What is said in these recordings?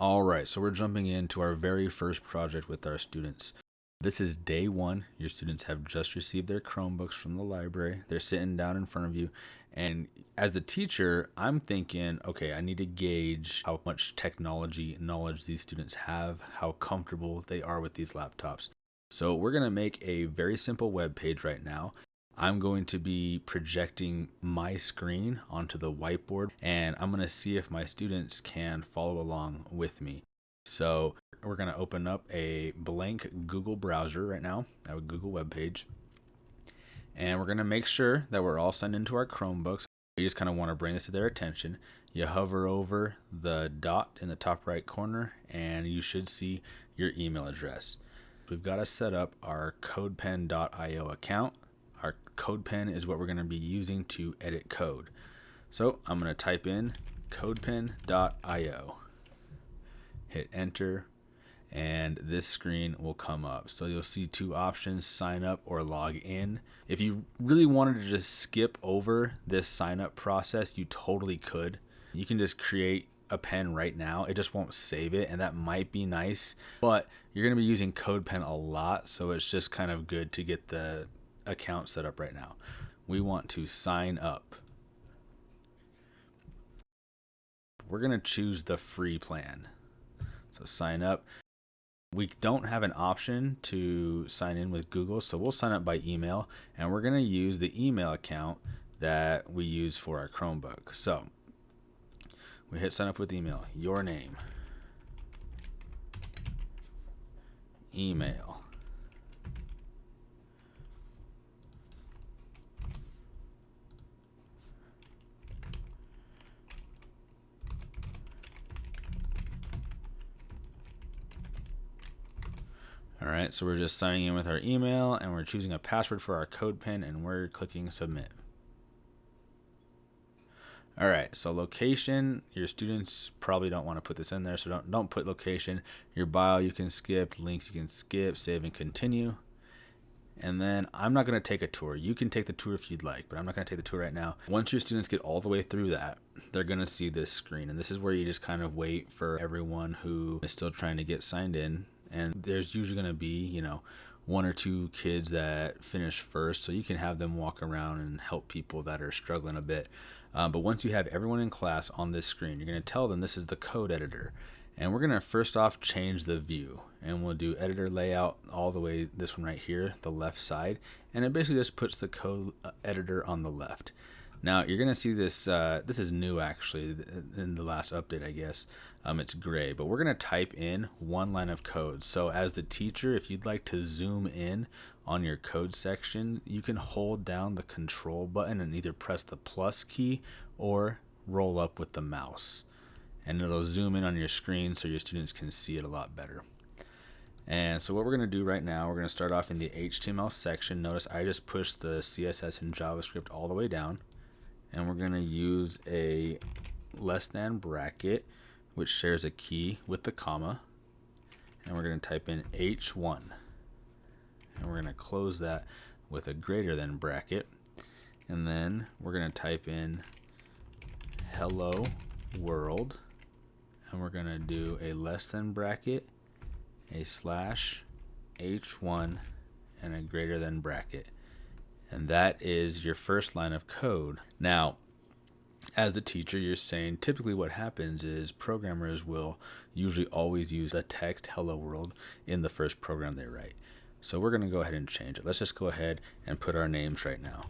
All right, so we're jumping into our very first project with our students. This is day one. Your students have just received their Chromebooks from the library. They're sitting down in front of you. And as the teacher, I'm thinking, okay, I need to gauge how much technology knowledge these students have, how comfortable they are with these laptops. So we're going to make a very simple web page right now. I'm going to be projecting my screen onto the whiteboard, and I'm going to see if my students can follow along with me. So we're going to open up a blank Google browser right now, a Google web page, and we're going to make sure that we're all signed into our Chromebooks. You just kind of want to bring this to their attention. You hover over the dot in the top right corner, and you should see your email address. We've got to set up our codepen.io account. Our CodePen is what we're going to be using to edit code. So I'm going to type in codepen.io, hit enter, and this screen will come up. So you'll see two options, sign up or log in. If you really wanted to just skip over this sign up process, you totally could. You can just create a pen right now. It just won't save it, and that might be nice, but you're going to be using CodePen a lot, so it's just kind of good to get the account set up right now. We want to sign up. We're going to choose the free plan. So sign up. We don't have an option to sign in with Google, so we'll sign up by email, and we're going to use the email account that we use for our Chromebook. So we hit sign up with email, your name, email, all right, so we're just signing in with our email, and we're choosing a password for our CodePen, and we're clicking submit. All right, so location, your students probably don't want to put this in there, so don't put location. Your bio you can skip, links you can skip, save and continue. And then I'm not going to take a tour. You can take the tour if you'd like, but I'm not going to take the tour right now. Once your students get all the way through that, they're going to see this screen, and this is where you just kind of wait for everyone who is still trying to get signed in. And there's usually going to be, one or two kids that finish first, so you can have them walk around and help people that are struggling a bit. But once you have everyone in class on this screen, you're going to tell them this is the code editor. And we're going to first off change the view, and we'll do editor layout all the way, this one right here, the left side. And it basically just puts the code editor on the left. Now you're going to see this, this is new actually in the last update, I guess. It's gray, but we're going to type in one line of code. So as the teacher, if you'd like to zoom in on your code section, you can hold down the control button and either press the plus key or roll up with the mouse. And it'll zoom in on your screen so your students can see it a lot better. And so what we're going to do right now, we're going to start off in the HTML section. Notice I just pushed the CSS and JavaScript all the way down. And we're going to use a less than bracket, which shares a key with the comma. And we're going to type in H1. And we're going to close that with a greater than bracket. And then we're going to type in hello world. And we're going to do a less than bracket, a slash, H1, and a greater than bracket. And that is your first line of code. Now, as the teacher, you're saying typically what happens is programmers will usually always use the text hello world in the first program they write. So we're going to go ahead and change it. Let's just go ahead and put our names right now.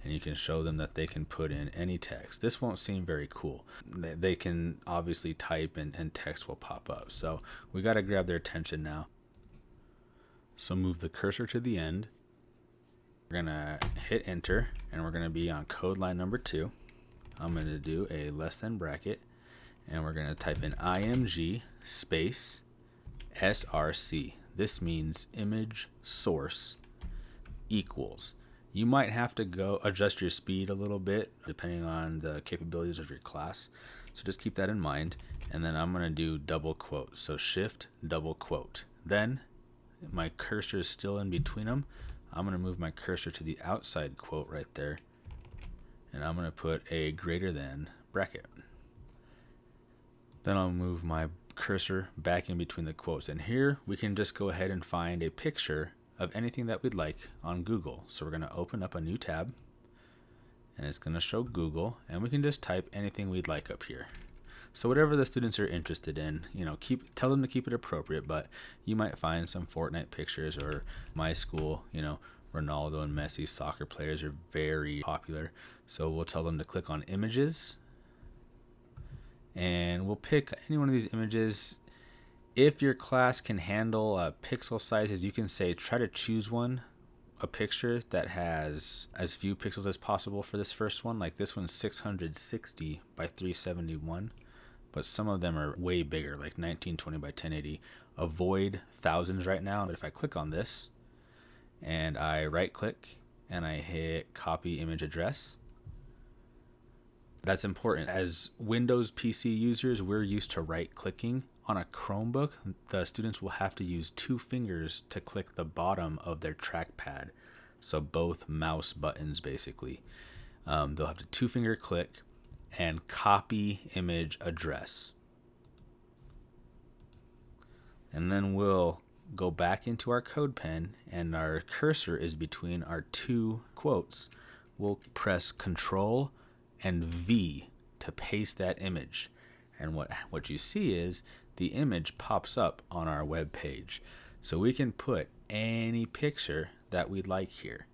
And you can show them that they can put in any text. This won't seem very cool. They can obviously type and text will pop up. So we got to grab their attention now. So move the cursor to the end. We're going to hit enter, and we're going to be on code line number 2. I'm going to do a less than bracket, and we're going to type in img space src. This means image source equals. You might have to go adjust your speed a little bit depending on the capabilities of your class. So just keep that in mind. And then I'm going to do double quote. So shift double quote. Then my cursor is still in between them. I'm going to move my cursor to the outside quote right there. And I'm going to put a greater than bracket. Then I'll move my cursor back in between the quotes. And here we can just go ahead and find a picture of anything that we'd like on Google. So we're going to open up a new tab, and it's going to show Google, and we can just type anything we'd like up here. So whatever the students are interested in, tell them to keep it appropriate, but you might find some Fortnite pictures, or my school, Ronaldo and Messi soccer players are very popular. So we'll tell them to click on images, and we'll pick any one of these images. If your class can handle pixel sizes, you can say try to choose a picture that has as few pixels as possible for this first one. Like this one's 660 by 371, but some of them are way bigger, like 1920 by 1080. Avoid thousands right now, but if I click on this and I right click and I hit copy image address, that's important. As Windows PC users, we're used to right clicking. On a Chromebook, the students will have to use 2 fingers to click the bottom of their trackpad. So both mouse buttons, basically. They'll have to 2-finger click and copy image address. And then we'll go back into our CodePen, and our cursor is between our 2 quotes. We'll press Control and V to paste that image. And what you see is the image pops up on our web page. So we can put any picture that we'd like here.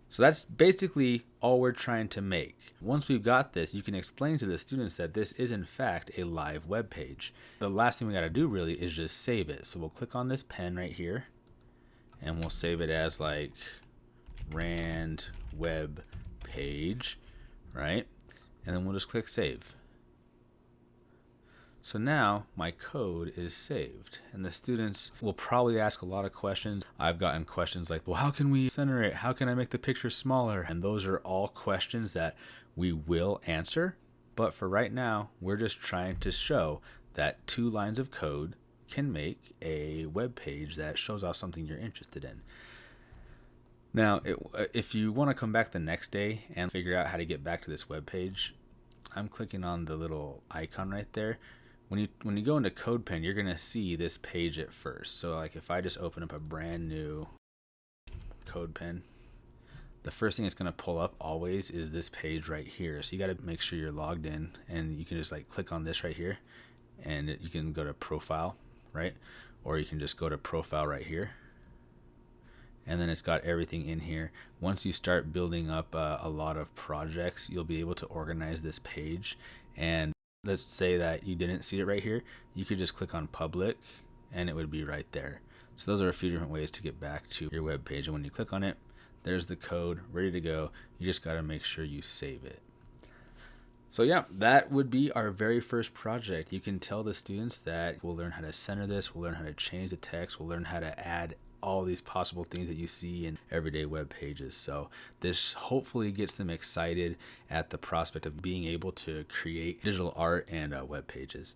So that's basically all we're trying to make. Once we've got this, you can explain to the students that this is in fact a live web page. The last thing we got to do really is just save it. So we'll click on this pen right here, and we'll save it as like Rand web page, right? And then we'll just click save. So now my code is saved, and the students will probably ask a lot of questions. I've gotten questions like, well, how can we center it? How can I make the picture smaller? And those are all questions that we will answer. But for right now, we're just trying to show that 2 lines of code can make a web page that shows off something you're interested in. Now, if you want to come back the next day and figure out how to get back to this web page, I'm clicking on the little icon right there. When you go into CodePen, you're going to see this page at first. So like if I just open up a brand new CodePen, the first thing it's going to pull up always is this page right here. So you got to make sure you're logged in, and you can just like click on this right here, and you can go to profile, right? Or you can just go to profile right here. And then it's got everything in here. Once you start building up a lot of projects, you'll be able to organize this page. And let's say that you didn't see it right here, you could just click on public and it would be right there. So those are a few different ways to get back to your web page. And when you click on it, there's the code ready to go. You just got to make sure you save it. So yeah, that would be our very first project. You can tell the students that we'll learn how to center this, we'll learn how to change the text, we'll learn how to add all these possible things that you see in everyday web pages. So this hopefully gets them excited at the prospect of being able to create digital art and web pages.